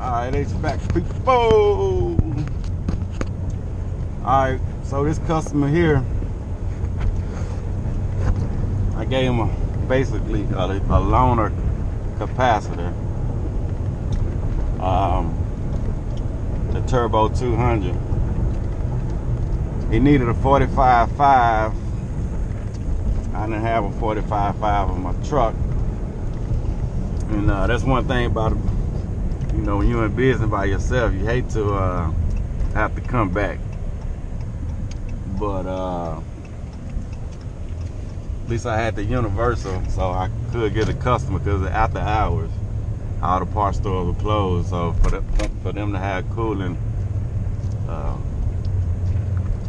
Alright, HVAC people. Alright, so this customer here, I gave him basically a loaner capacitor. The Turbo 200. He needed a 45.5. I didn't have a 45.5 on my truck. And that's one thing about, you know, when you're in business by yourself, you hate to have to come back. But at least I had the universal, so I could get a customer, because after hours, all the parts stores were closed. So for them to have cooling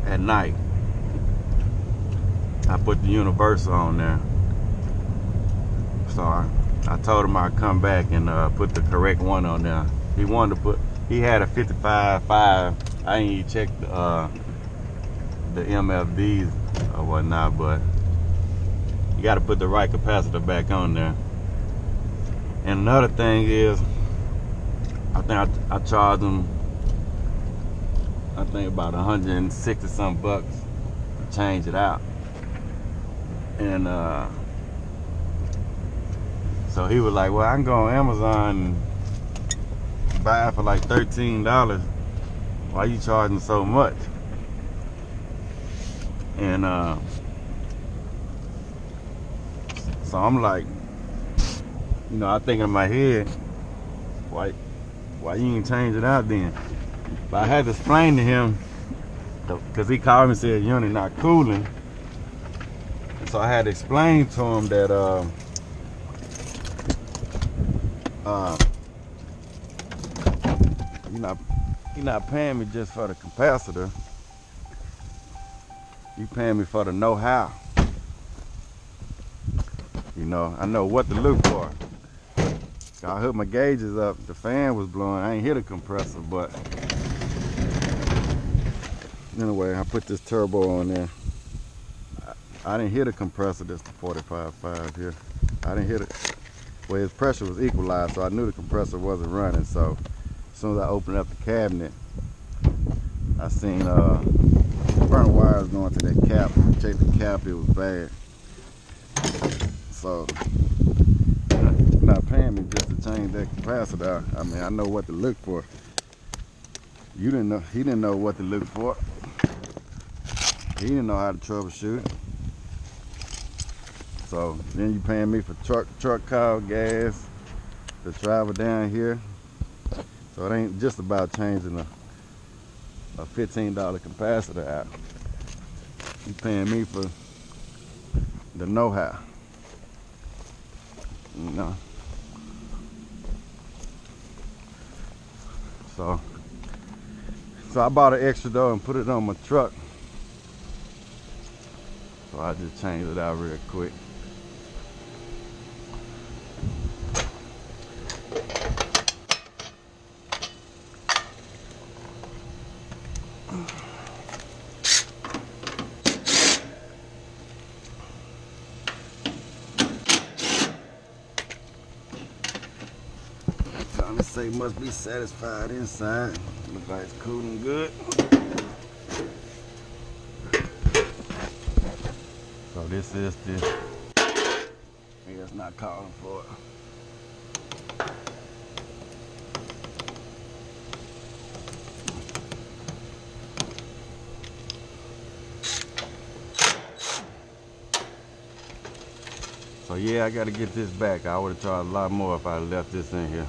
at night, I put the universal on there. So I told him I'd come back and put the correct one on there. He wanted to put, he had a 55.5. I ain't even checked the MFDs or whatnot, but you got to put the right capacitor back on there. And another thing is, I think I charged him, I think about 160 some bucks to change it out. And so he was like, well, I can go on Amazon and buy it for like $13. Why you charging so much? And so I'm like, you know, I think in my head, why you ain't change it out then? But I had to explain to him, because he called me and said unit not cooling. So I had to explain to him that you're not paying me just for the capacitor. You paying me for the know-how. You know, I know what to look for. I hooked my gauges up. The fan was blowing. I ain't hit a compressor, but anyway, I put this turbo on there. I didn't hit a compressor. That's the 45.5 here. I didn't hit it. Well, his pressure was equalized, so I knew the compressor wasn't running. So as soon as I opened up the cabinet, I seen burnt wires going to that cap. Checked the cap, it was bad. So you're not paying me just to change that capacitor. I mean, I know what to look for. You didn't know. He didn't know what to look for. He didn't know how to troubleshoot. So then you paying me for truck call, gas, to travel down here. So it ain't just about changing a $15 capacitor out. You paying me for the know-how. You know. So I bought an extra though and put it on my truck. So I just changed it out real quick. Trying to say must be satisfied inside. Looks like it's cooling good. So this is the, yeah, it's not calling for it. So yeah, I gotta get this back. I would have charged a lot more if I left this in here.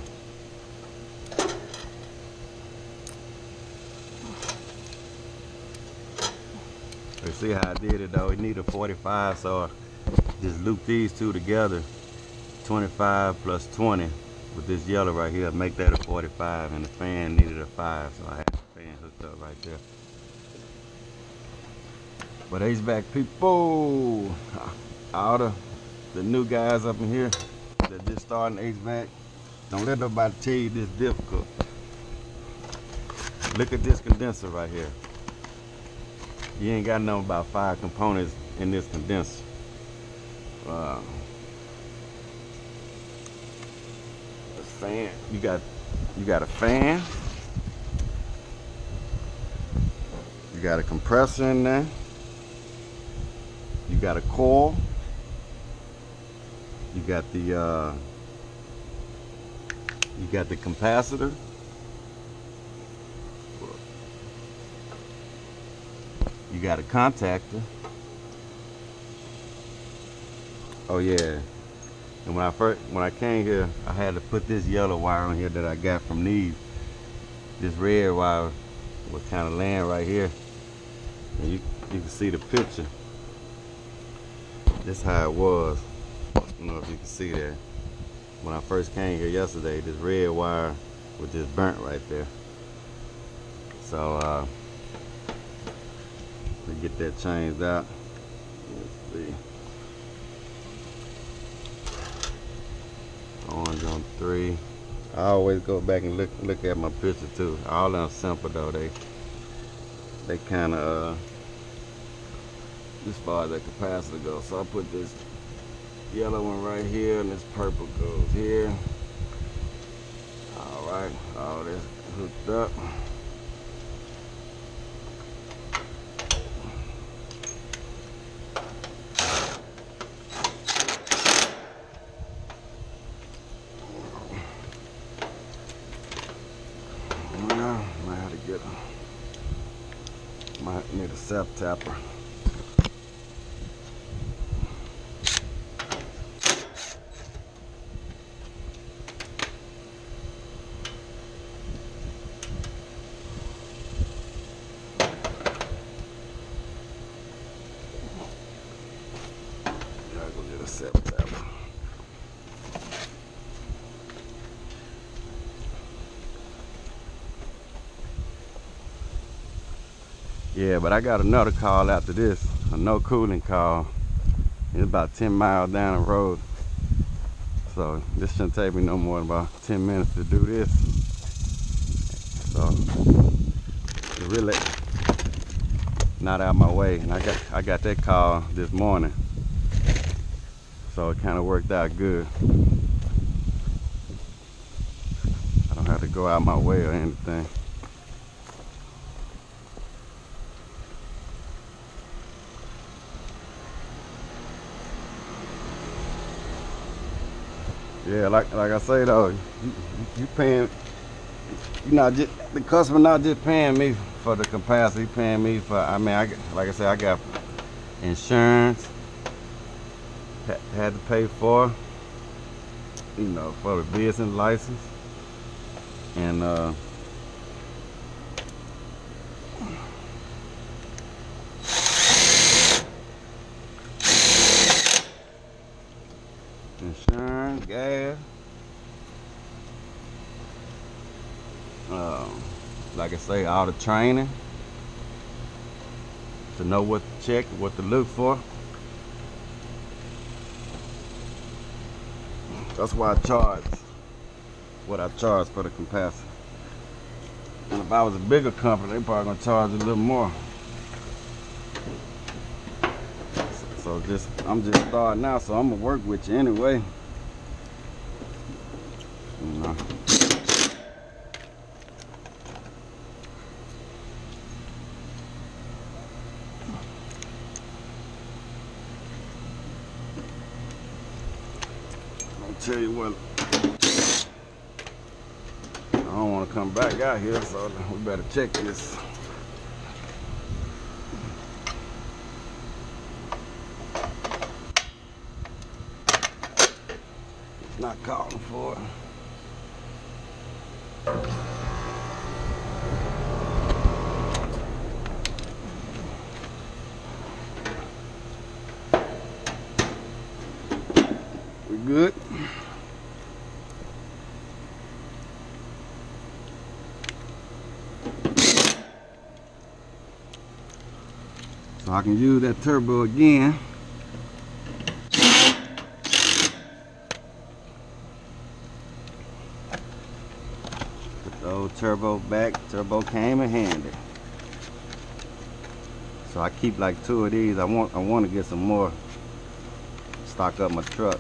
You see how I did it though? It needed 45, so I just loop these two together. 25 plus 20 with this yellow right here, make that a 45, and the fan needed a 5, so I had the fan hooked up right there. But HVAC people, all the new guys up in here that just starting HVAC, don't let nobody tell you this difficult. Look at this condenser right here. You ain't got nothing about 5 components in this condenser. The fan, you got You got a fan. You got a compressor in there. You got a coil. You got the capacitor. You got a contactor. Oh yeah. And when I came here, I had to put this yellow wire on here that I got from Neve. This red wire was kind of laying right here. And you can see the picture. This is how it was. I don't know if you can see that. When I first came here yesterday, this red wire was just burnt right there. So we get that changed out. Let's see. Orange on 3. I always go back and look at my picture too. All of them simple though. They kind of as far as that capacitor goes. So I put this yellow one right here, and this purple goes here. All right, all this hooked up. Might need a self tapper. Gotta go get a self tapper. Yeah, but I got another call after this, a no cooling call. It's about 10 miles down the road. So this shouldn't take me no more than about 10 minutes to do this. So it's really not out my way. And I got that call this morning. So it kind of worked out good. I don't have to go out my way or anything. Yeah, like I say though, you paying, you not just, the customer not just paying me for the capacity, he paying me for, I mean, like I said, I got insurance, had to pay for, you know, for the business license, and insurance, gas, like I say, all the training to know what to check, what to look for. That's why I charge what I charge for the capacitor. And if I was a bigger company, they probably gonna charge a little more. So I'm just starting out, so I'm gonna work with you anyway. You know. I'll tell you what, I don't want to come back out here, so we better check this. Not calling for it. We good? So I can use that turbo again. Old turbo back. Turbo came in handy. So I keep like 2 of these. I want to get some more. Stock up my truck.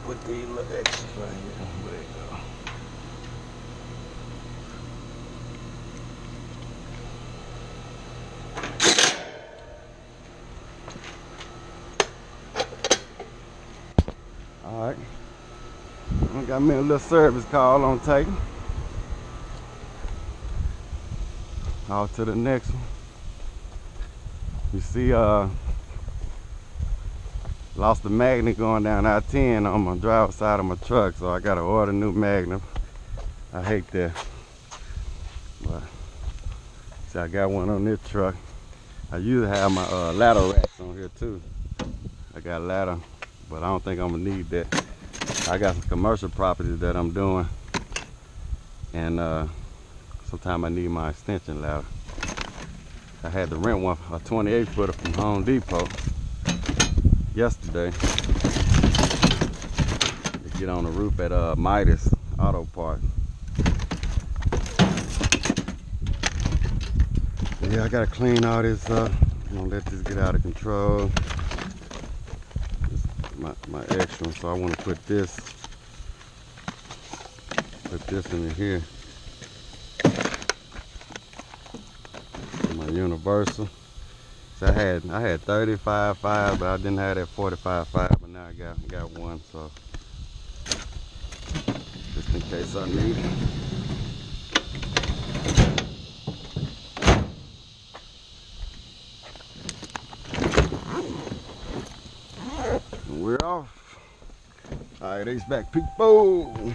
put these little extras right here. Where they go? Alright. I got me a little service call on taking. On to the next one. You see, lost the magnet going down I-10 on my driver's side of my truck, so I gotta order a new magnet. I hate that. But see, I got one on this truck. I usually have my ladder racks on here too. I got a ladder, but I don't think I'm gonna need that. I got some commercial property that I'm doing, and sometimes I need my extension ladder. I had to rent one, a 28 footer from Home Depot yesterday to get on the roof at Midas Auto Parts. Yeah, I gotta clean all this up. I'm gonna let this get out of control. My extra, so I want to put this in here. My universal. So I had 35.5, but I didn't have that 45.5, but now I got one, so just in case I need it. And we're off. All right, HVAC people.